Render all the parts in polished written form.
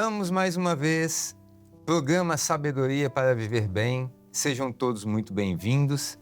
estamos mais uma vez, programa Sabedoria para Viver Bem. Sejam todos muito bem-vindos.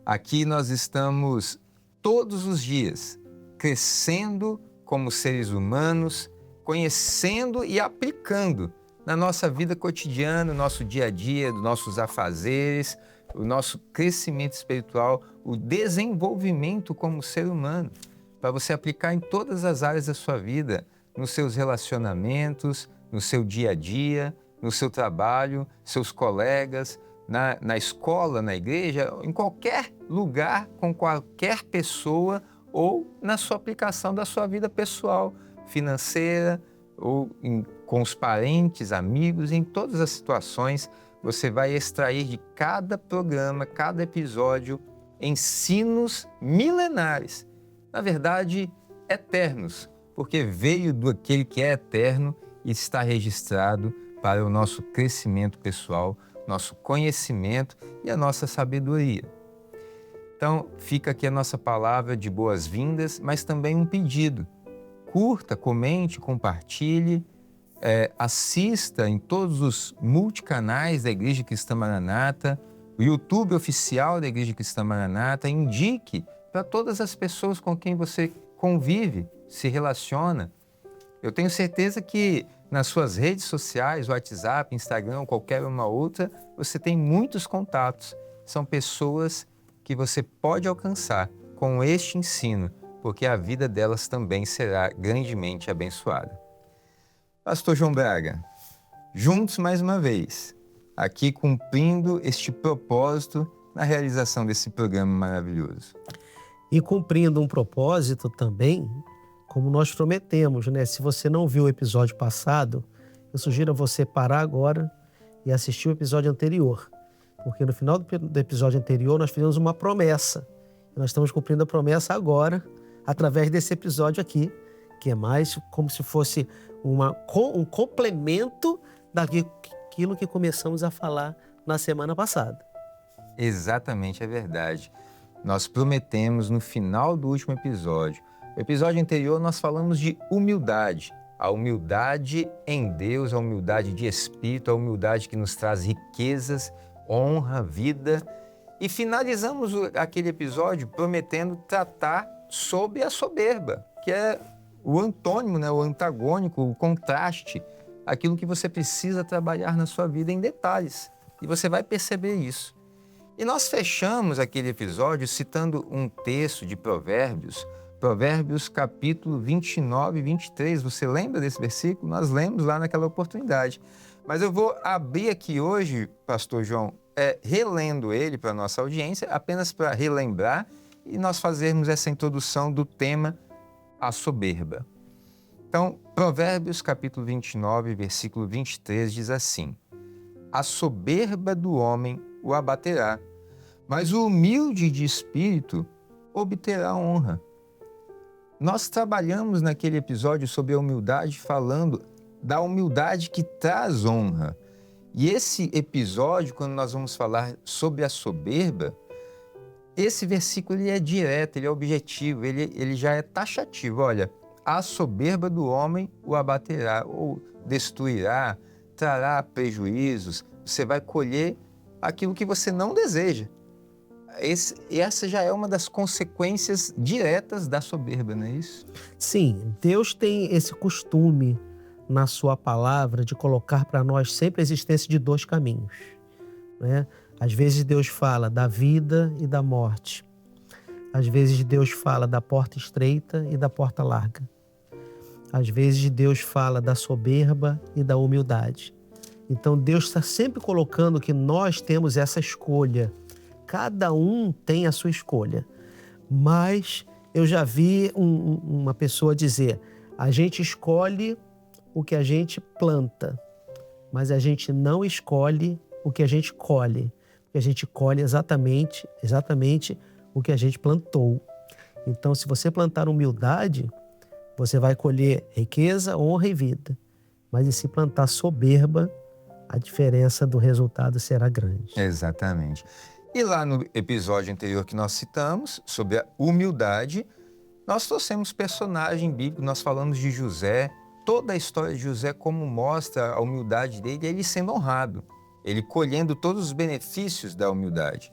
Aqui nós estamos todos os dias crescendo como seres humanos, conhecendo e aplicando na nossa vida cotidiana, no nosso dia a dia, dos nossos afazeres, o nosso crescimento espiritual, o desenvolvimento como ser humano, para você aplicar em todas as áreas da sua vida, nos seus relacionamentos, no seu dia a dia, no seu trabalho, seus colegas, na escola, na igreja, em qualquer lugar, com qualquer pessoa ou na sua aplicação da sua vida pessoal, financeira, ou com os parentes, amigos, em todas as situações. Você vai extrair de cada programa, cada episódio, ensinos milenares, na verdade, eternos, porque veio do aquele que é eterno e está registrado para o nosso crescimento pessoal, nosso conhecimento e a nossa sabedoria. Então, fica aqui a nossa palavra de boas-vindas, mas também um pedido. Curta, comente, compartilhe, assista em todos os multicanais da Igreja Cristã Maranata, o YouTube oficial da Igreja Cristã Maranata, indique para todas as pessoas com quem você convive, se relaciona. Eu tenho certeza que nas suas redes sociais, WhatsApp, Instagram ou qualquer uma outra, você tem muitos contatos. São pessoas que você pode alcançar com este ensino, porque a vida delas também será grandemente abençoada. Pastor João Braga, juntos mais uma vez, aqui cumprindo este propósito na realização desse programa maravilhoso. E cumprindo um propósito também, como nós prometemos, né? Se você não viu o episódio passado, eu sugiro a você parar agora e assistir o episódio anterior. Porque no final do episódio anterior nós fizemos uma promessa. Nós estamos cumprindo a promessa agora, através desse episódio aqui, que é mais como se fosse um complemento daquilo que começamos a falar na semana passada. Exatamente, é verdade. Nós prometemos no final do último episódio. No episódio anterior nós falamos de humildade. A humildade em Deus, a humildade de espírito, a humildade que nos traz riquezas, honra, vida. E finalizamos aquele episódio prometendo tratar sobre a soberba, que é o antônimo, né? O antagônico, o contraste, aquilo que você precisa trabalhar na sua vida em detalhes. E você vai perceber isso. E nós fechamos aquele episódio citando um texto de Provérbios, Provérbios capítulo 29 e 23. Você lembra desse versículo? Nós lemos lá naquela oportunidade. Mas eu vou abrir aqui hoje, pastor João, relendo ele para a nossa audiência, apenas para relembrar e nós fazermos essa introdução do tema a soberba. Então, Provérbios capítulo 29, versículo 23 diz assim: a soberba do homem o abaterá, mas o humilde de espírito obterá honra. Nós trabalhamos naquele episódio sobre a humildade, falando da humildade que traz honra. E esse episódio, quando nós vamos falar sobre a soberba, esse versículo ele é direto, ele é objetivo, ele já é taxativo. Olha, a soberba do homem o abaterá ou destruirá, trará prejuízos, você vai colher aquilo que você não deseja. Essa já é uma das consequências diretas da soberba, não é isso? Sim, Deus tem esse costume na sua palavra de colocar para nós sempre a existência de dois caminhos, né? Às vezes Deus fala da vida e da morte. Às vezes Deus fala da porta estreita e da porta larga. Às vezes Deus fala da soberba e da humildade. Então Deus está sempre colocando que nós temos essa escolha. Cada um tem a sua escolha. Mas eu já vi uma pessoa dizer: a gente escolhe o que a gente planta, mas a gente não escolhe o que a gente colhe. Porque a gente colhe exatamente o que a gente plantou. Então, se você plantar humildade, você vai colher riqueza, honra e vida. Mas se plantar soberba, a diferença do resultado será grande. Exatamente. E lá no episódio anterior que nós citamos, sobre a humildade, nós trouxemos personagem bíblico, nós falamos de José, toda a história de José, como mostra a humildade dele, ele sendo honrado, ele colhendo todos os benefícios da humildade.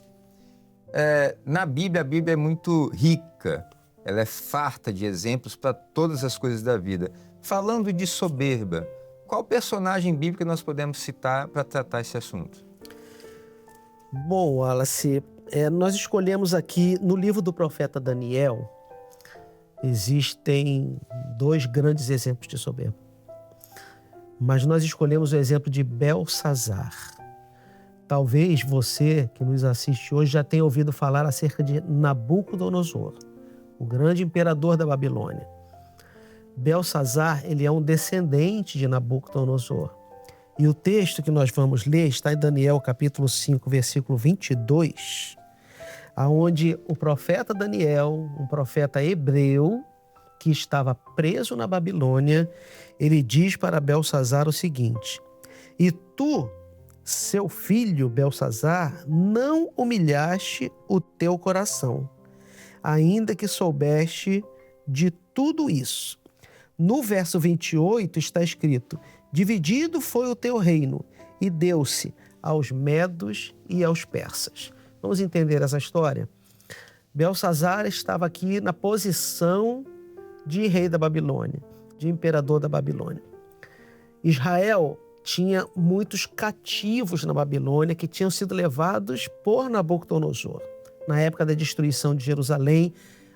Na Bíblia, a Bíblia é muito rica, ela é farta de exemplos para todas as coisas da vida. Falando de soberba, qual personagem bíblico nós podemos citar para tratar esse assunto? Bom, Wallace, nós escolhemos aqui no livro do profeta Daniel, existem 2 grandes exemplos de soberba. Mas nós escolhemos o exemplo de Belsazar. Talvez você que nos assiste hoje já tenha ouvido falar acerca de Nabucodonosor, o grande imperador da Babilônia. Belsazar, ele é um descendente de Nabucodonosor. E o texto que nós vamos ler está em Daniel capítulo 5, versículo 22, onde o profeta Daniel, um profeta hebreu que estava preso na Babilônia, ele diz para Belsazar o seguinte: "E tu, seu filho Belsazar, não humilhaste o teu coração, ainda que soubeste de tudo isso." No verso 28 está escrito: "Dividido foi o teu reino e deu-se aos medos e aos persas." Vamos entender essa história? Belsazar estava aqui na posição de rei da Babilônia, de imperador da Babilônia. Israel tinha muitos cativos na Babilônia que tinham sido levados por Nabucodonosor, na época da destruição de Jerusalém,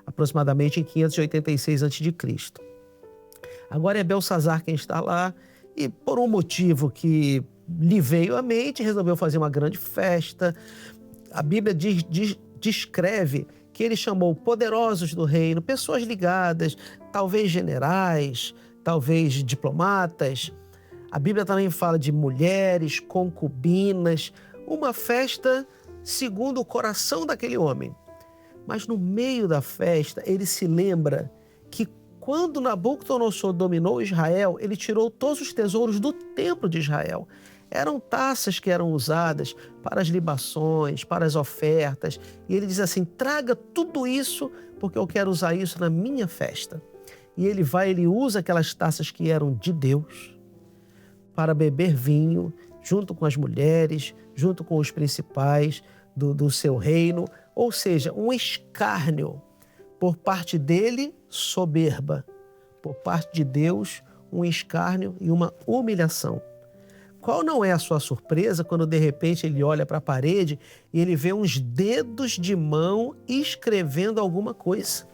aproximadamente em 586 a.C. Agora é Belsazar quem está lá e, por um motivo que lhe veio à mente, resolveu fazer uma grande festa. A Bíblia descreve que ele chamou poderosos do reino, pessoas ligadas, talvez generais, talvez diplomatas. A Bíblia também fala de mulheres, concubinas, uma festa segundo o coração daquele homem. Mas no meio da festa, ele se lembra que quando Nabucodonosor dominou Israel, ele tirou todos os tesouros do templo de Israel. Eram taças que eram usadas para as libações, para as ofertas. E ele diz assim: traga tudo isso, porque eu quero usar isso na minha festa. E ele usa aquelas taças que eram de Deus para beber vinho, junto com as mulheres, junto com os principais do seu reino. Ou seja, um escárnio. Por parte dele, soberba. Por parte de Deus, um escárnio e uma humilhação. Qual não é a sua surpresa quando de repente ele olha para a parede e ele vê uns dedos de mão escrevendo alguma coisa?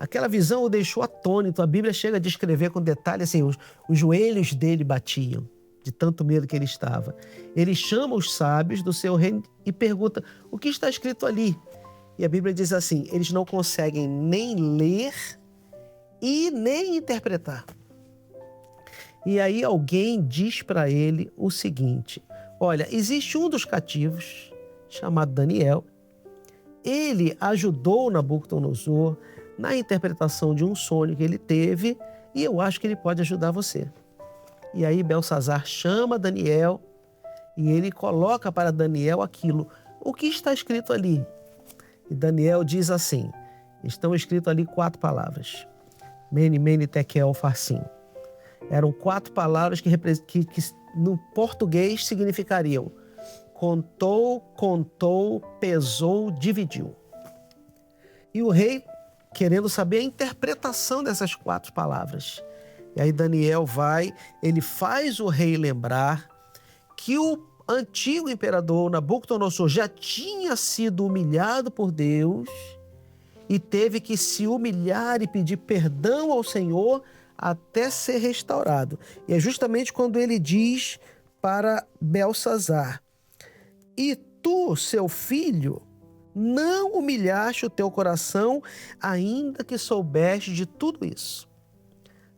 Aquela visão o deixou atônito. A Bíblia chega a descrever com detalhe assim, os joelhos dele batiam, de tanto medo que ele estava. Ele chama os sábios do seu reino e pergunta: o que está escrito ali? E a Bíblia diz assim: eles não conseguem nem ler e nem interpretar. E aí alguém diz para ele o seguinte: olha, existe um dos cativos, chamado Daniel. Ele ajudou Nabucodonosor na interpretação de um sonho que ele teve e eu acho que ele pode ajudar você. E aí Belsazar chama Daniel e ele coloca para Daniel aquilo. O que está escrito ali? E Daniel diz assim, estão escritas ali 4 palavras. Mene, mene, tekel, farsim. Eram 4 palavras que no português significariam contou, contou, pesou, dividiu. E o rei, querendo saber a interpretação dessas 4 palavras. E aí Daniel ele faz o rei lembrar que o antigo imperador Nabucodonosor já tinha sido humilhado por Deus e teve que se humilhar e pedir perdão ao Senhor até ser restaurado. E é justamente quando ele diz para Belsazar: e tu, seu filho, não humilhaste o teu coração, ainda que soubeste de tudo isso.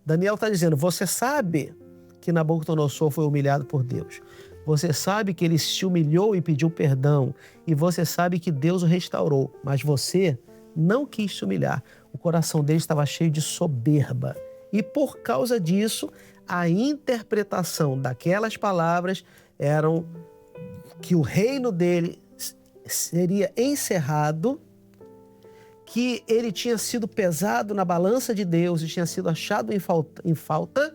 Daniel está dizendo, você sabe que Nabucodonosor foi humilhado por Deus. Você sabe que ele se humilhou e pediu perdão. E você sabe que Deus o restaurou. Mas você não quis se humilhar. O coração dele estava cheio de soberba. E por causa disso, a interpretação daquelas palavras eram que o reino dele seria encerrado, que ele tinha sido pesado na balança de Deus e tinha sido achado em falta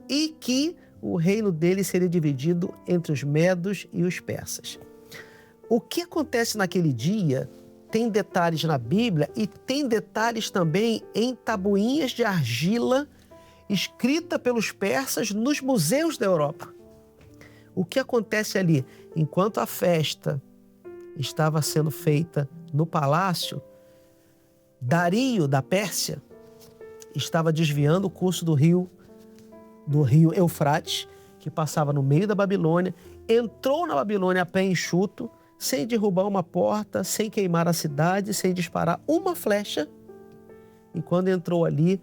e que o reino dele seria dividido entre os medos e os persas. O que acontece naquele dia tem detalhes na Bíblia e tem detalhes também em tabuinhas de argila escrita pelos persas nos museus da Europa. O que acontece ali? Enquanto a festa estava sendo feita no palácio, Dario da Pérsia estava desviando o curso do rio Eufrates, que passava no meio da Babilônia, entrou na Babilônia a pé enxuto, sem derrubar uma porta, sem queimar a cidade, sem disparar uma flecha. E quando entrou ali,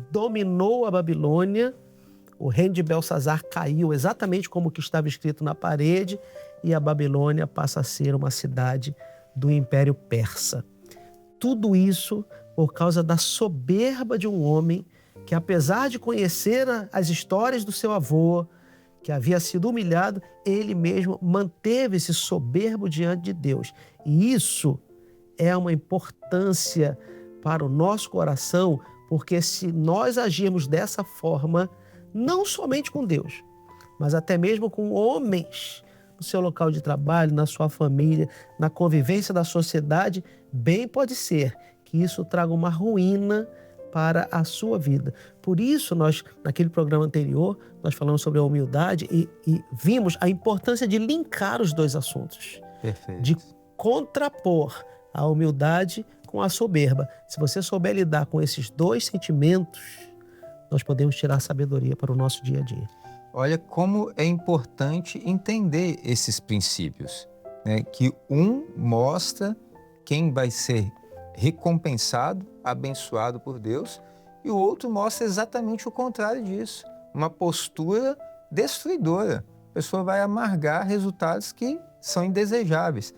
dominou a Babilônia. O reino de Belsazar caiu exatamente como que estava escrito na parede e a Babilônia passa a ser uma cidade do Império Persa. Tudo isso por causa da soberba de um homem que, apesar de conhecer as histórias do seu avô, que havia sido humilhado, ele mesmo manteve-se soberbo diante de Deus. E isso é uma importância para o nosso coração, porque se nós agirmos dessa forma, não somente com Deus, mas até mesmo com homens no seu local de trabalho, na sua família, na convivência da sociedade, bem pode ser que isso traga uma ruína para a sua vida. Por isso, nós, naquele programa anterior, nós falamos sobre a humildade e vimos a importância de linkar os dois assuntos. Perfeito. De contrapor a humildade com a soberba. Se você souber lidar com esses dois sentimentos, nós podemos tirar sabedoria para o nosso dia a dia. Olha como é importante entender esses princípios, né? Que um mostra quem vai ser recompensado, abençoado por Deus, e o outro mostra exatamente o contrário disso, uma postura destruidora. A pessoa vai amargar resultados que são indesejáveis.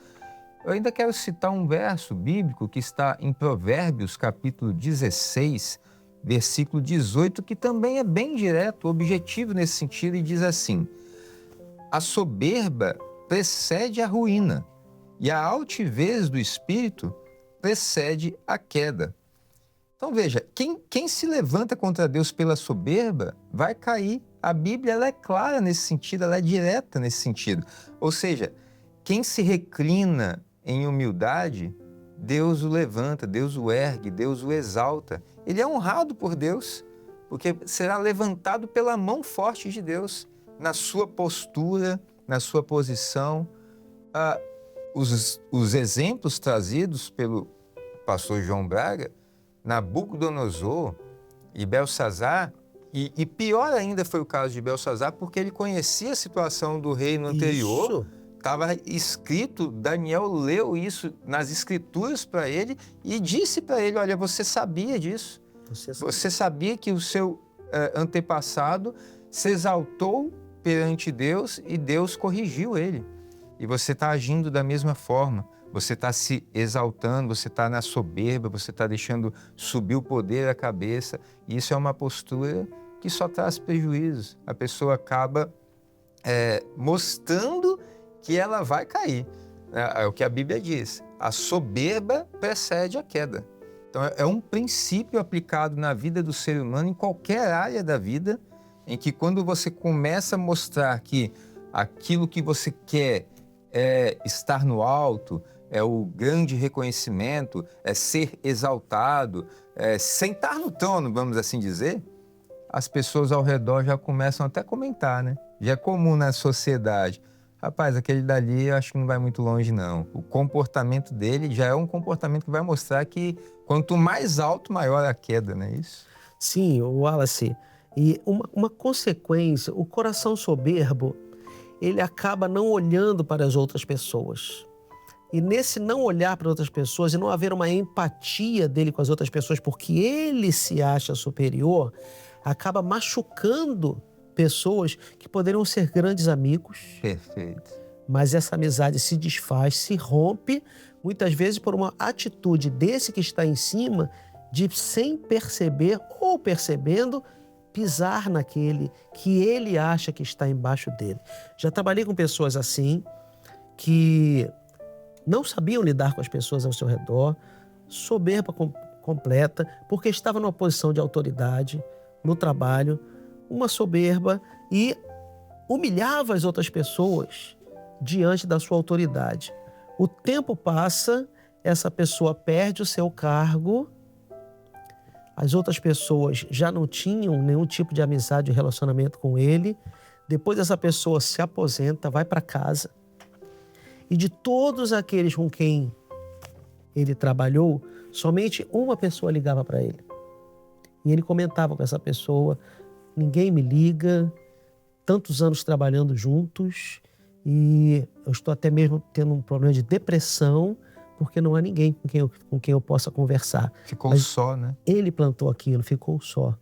Eu ainda quero citar um verso bíblico que está em Provérbios, capítulo 16, versículo 18, que também é bem direto, objetivo nesse sentido, e diz assim: a soberba precede a ruína, e a altivez do espírito precede a queda. Então veja, quem se levanta contra Deus pela soberba vai cair. A Bíblia ela é clara nesse sentido, ela é direta nesse sentido. Ou seja, quem se reclina em humildade, Deus o levanta, Deus o ergue, Deus o exalta. Ele é honrado por Deus, porque será levantado pela mão forte de Deus, na sua postura, na sua posição. Os exemplos trazidos pelo pastor João Braga, Nabucodonosor e Belsazar, e pior ainda foi o caso de Belsazar, porque ele conhecia a situação do reino anterior. Estava escrito, Daniel leu isso nas escrituras para ele e disse para ele: olha, você sabia disso, você sabia que o seu antepassado se exaltou perante Deus e Deus corrigiu ele. E você está agindo da mesma forma, você está se exaltando, você está na soberba, você está deixando subir o poder à cabeça. E isso é uma postura que só traz prejuízos. A pessoa acaba mostrando que ela vai cair. É o que a Bíblia diz: a soberba precede a queda. Então é um princípio aplicado na vida do ser humano, em qualquer área da vida, em que quando você começa a mostrar que aquilo que você quer é estar no alto, é o grande reconhecimento, é ser exaltado, é sentar no trono, vamos assim dizer, as pessoas ao redor já começam até a comentar, né? Já é comum na sociedade: rapaz, aquele dali eu acho que não vai muito longe não. O comportamento dele já é um comportamento que vai mostrar que quanto mais alto, maior a queda, não é isso? Sim, Wallace. E uma consequência, o coração soberbo, ele acaba não olhando para as outras pessoas. E nesse não olhar para outras pessoas e não haver uma empatia dele com as outras pessoas porque ele se acha superior, acaba machucando pessoas que poderiam ser grandes amigos. Perfeito. Mas essa amizade se desfaz, se rompe, muitas vezes por uma atitude desse que está em cima, de sem perceber ou percebendo, pisar naquele que ele acha que está embaixo dele. Já trabalhei com pessoas assim, que não sabiam lidar com as pessoas ao seu redor, soberba completa, porque estava numa posição de autoridade no trabalho, uma soberba, e humilhava as outras pessoas diante da sua autoridade. O tempo passa, essa pessoa perde o seu cargo, as outras pessoas já não tinham nenhum tipo de amizade ou relacionamento com ele. Depois essa pessoa se aposenta, vai para casa, e de todos aqueles com quem ele trabalhou, somente uma pessoa ligava para ele. E ele comentava com essa pessoa: ninguém me liga, tantos anos trabalhando juntos, e eu estou até mesmo tendo um problema de depressão, porque não há ninguém com quem eu possa conversar. Ficou só, né? Ele plantou aquilo, ficou só.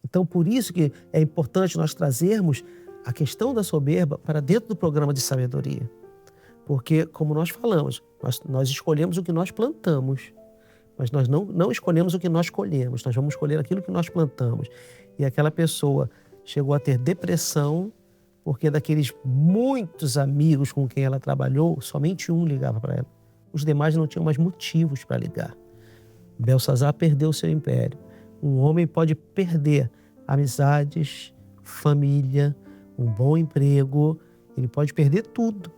Então, por isso que é importante nós trazermos a questão da soberba para dentro do programa de sabedoria. Porque, como nós falamos, nós escolhemos o que nós plantamos, mas nós não escolhemos o que nós colhemos, nós vamos escolher aquilo que nós plantamos. E aquela pessoa chegou a ter depressão, porque daqueles muitos amigos com quem ela trabalhou, somente um ligava para ela. Os demais não tinham mais motivos para ligar. Belsazar perdeu seu império. Um homem pode perder amizades, família, um bom emprego, ele pode perder tudo,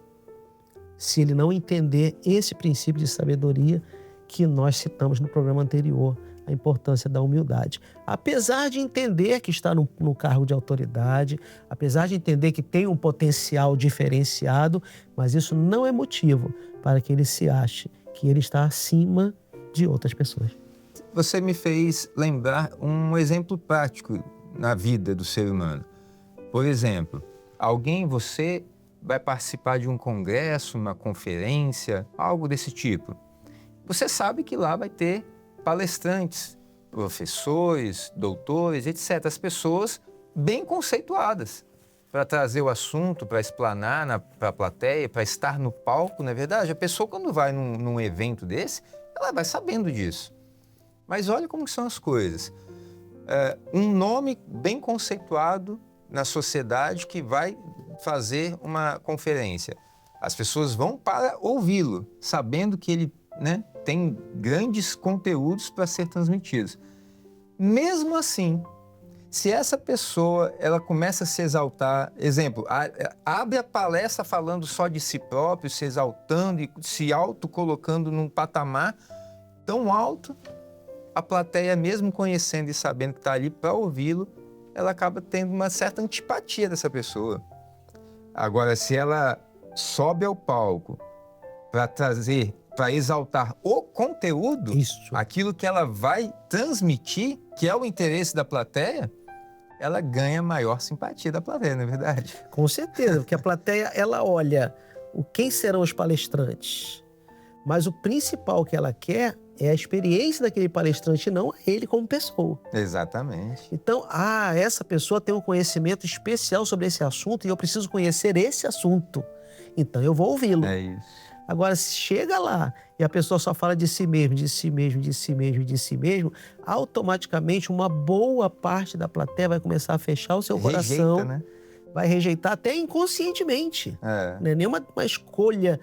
se ele não entender esse princípio de sabedoria que nós citamos no programa anterior, a importância da humildade. Apesar de entender que está no cargo de autoridade, apesar de entender que tem um potencial diferenciado, mas isso não é motivo para que ele se ache que ele está acima de outras pessoas. Você me fez lembrar um exemplo prático na vida do ser humano. Por exemplo, você vai participar de um congresso, uma conferência, algo desse tipo. Você sabe que lá vai ter palestrantes, professores, doutores, etc. As pessoas bem conceituadas para trazer o assunto, para explanar para a plateia, para estar no palco, não é verdade? A pessoa, quando vai num evento desse, ela vai sabendo disso. Mas olha como são as coisas. Um nome bem conceituado na sociedade que vai fazer uma conferência. As pessoas vão para ouvi-lo, sabendo que ele, tem grandes conteúdos para ser transmitidos. Mesmo assim, se essa pessoa ela começa a se exaltar, exemplo, abre a palestra falando só de si próprio, se exaltando e se autocolocando num patamar tão alto, a plateia, mesmo conhecendo e sabendo que está ali para ouvi-lo, ela acaba tendo uma certa antipatia dessa pessoa. Agora, se ela sobe ao palco para exaltar o conteúdo, aquilo que ela vai transmitir, que é o interesse da plateia, ela ganha maior simpatia da plateia, não é verdade? Com certeza, porque a plateia, ela olha quem serão os palestrantes, mas o principal que ela quer é a experiência daquele palestrante, não ele como pessoa. Exatamente. Então, essa pessoa tem um conhecimento especial sobre esse assunto e eu preciso conhecer esse assunto. Então, eu vou ouvi-lo. É isso. Agora, se chega lá e a pessoa só fala de si mesmo, de si mesmo, de si mesmo, de si mesmo, automaticamente uma boa parte da plateia vai começar a fechar o seu coração. Rejeita, né? Vai rejeitar até inconscientemente. Não é nenhuma escolha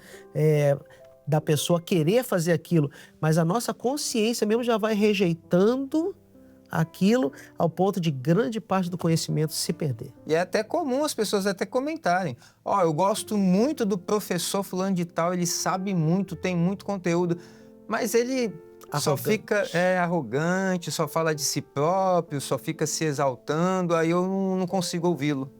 da pessoa querer fazer aquilo, mas a nossa consciência mesmo já vai rejeitando aquilo ao ponto de grande parte do conhecimento se perder. E é até comum as pessoas até comentarem: eu gosto muito do professor fulano de tal, ele sabe muito, tem muito conteúdo, mas ele só fica arrogante, só fala de si próprio, só fica se exaltando, aí eu não consigo ouvi-lo.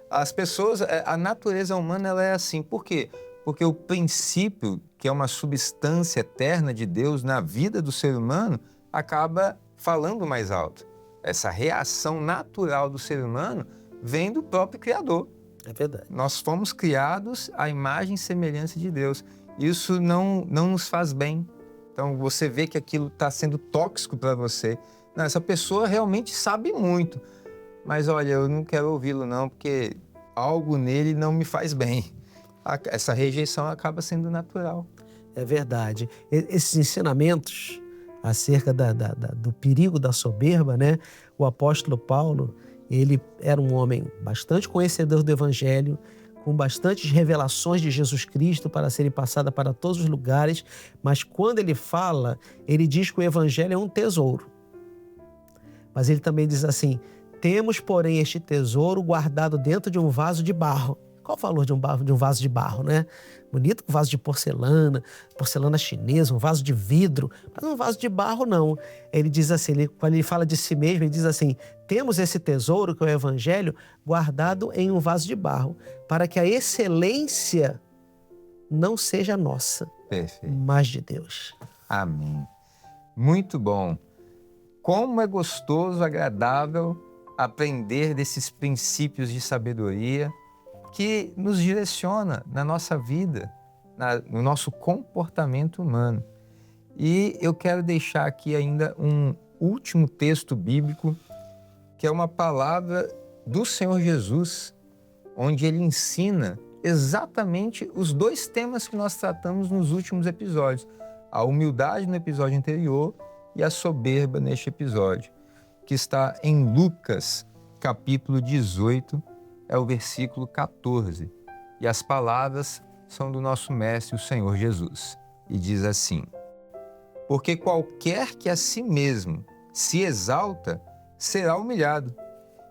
As pessoas, a natureza humana, ela é assim. Por quê? Porque o princípio, que é uma substância eterna de Deus na vida do ser humano, acaba falando mais alto. Essa reação natural do ser humano vem do próprio Criador. É verdade. Nós fomos criados à imagem e semelhança de Deus. Isso não nos faz bem. Então, você vê que aquilo está sendo tóxico para você. Não, essa pessoa realmente sabe muito. Mas, olha, eu não quero ouvi-lo não, porque algo nele não me faz bem. Essa rejeição acaba sendo natural. É verdade. Esses ensinamentos acerca do perigo da soberba, o apóstolo Paulo, ele era um homem bastante conhecedor do Evangelho, com bastantes revelações de Jesus Cristo para serem passadas para todos os lugares, mas quando ele fala, ele diz que o evangelho é um tesouro. Mas ele também diz assim: temos, porém, este tesouro guardado dentro de um vaso de barro. Qual o valor de um vaso de barro, né? Bonito, um vaso de porcelana, porcelana chinesa, um vaso de vidro, mas um vaso de barro não. Ele diz assim, quando ele fala de si mesmo, ele diz assim: temos esse tesouro, que é o evangelho, guardado em um vaso de barro, para que a excelência não seja nossa, Perfeito. mas de Deus. Amém. Muito bom. Como é gostoso, agradável aprender desses princípios de sabedoria que nos direciona na nossa vida, no nosso comportamento humano. E eu quero deixar aqui ainda um último texto bíblico, que é uma palavra do Senhor Jesus, onde ele ensina exatamente os dois temas que nós tratamos nos últimos episódios: a humildade no episódio anterior e a soberba neste episódio, que está em Lucas, capítulo 18, é o versículo 14. E as palavras são do nosso Mestre, o Senhor Jesus. E diz assim: porque qualquer que a si mesmo se exalta, será humilhado,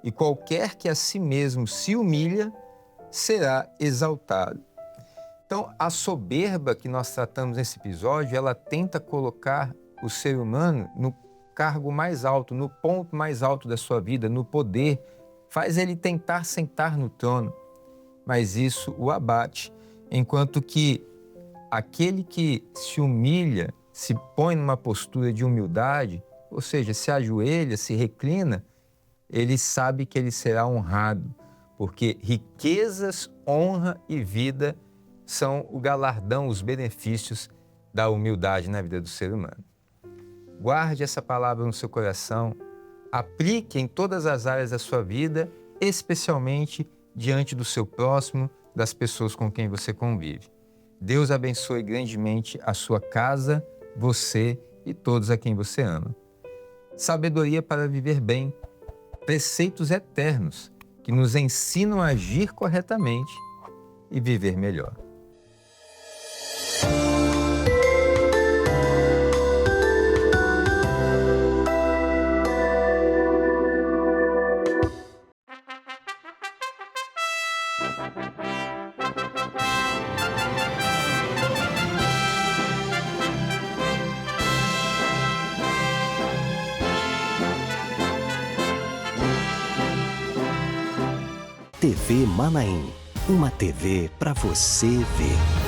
e qualquer que a si mesmo se humilha, será exaltado. Então, a soberba que nós tratamos nesse episódio, ela tenta colocar o ser humano no cargo mais alto, no ponto mais alto da sua vida, no poder, faz ele tentar sentar no trono, mas isso o abate, enquanto que aquele que se humilha, se põe numa postura de humildade, ou seja, se ajoelha, se reclina, ele sabe que ele será honrado, porque riquezas, honra e vida são o galardão, os benefícios da humildade na vida do ser humano. Guarde essa palavra no seu coração, aplique em todas as áreas da sua vida, especialmente diante do seu próximo, das pessoas com quem você convive. Deus abençoe grandemente a sua casa, você e todos a quem você ama. Sabedoria para viver bem, preceitos eternos que nos ensinam a agir corretamente e viver melhor. TV Manaim, uma TV para você ver.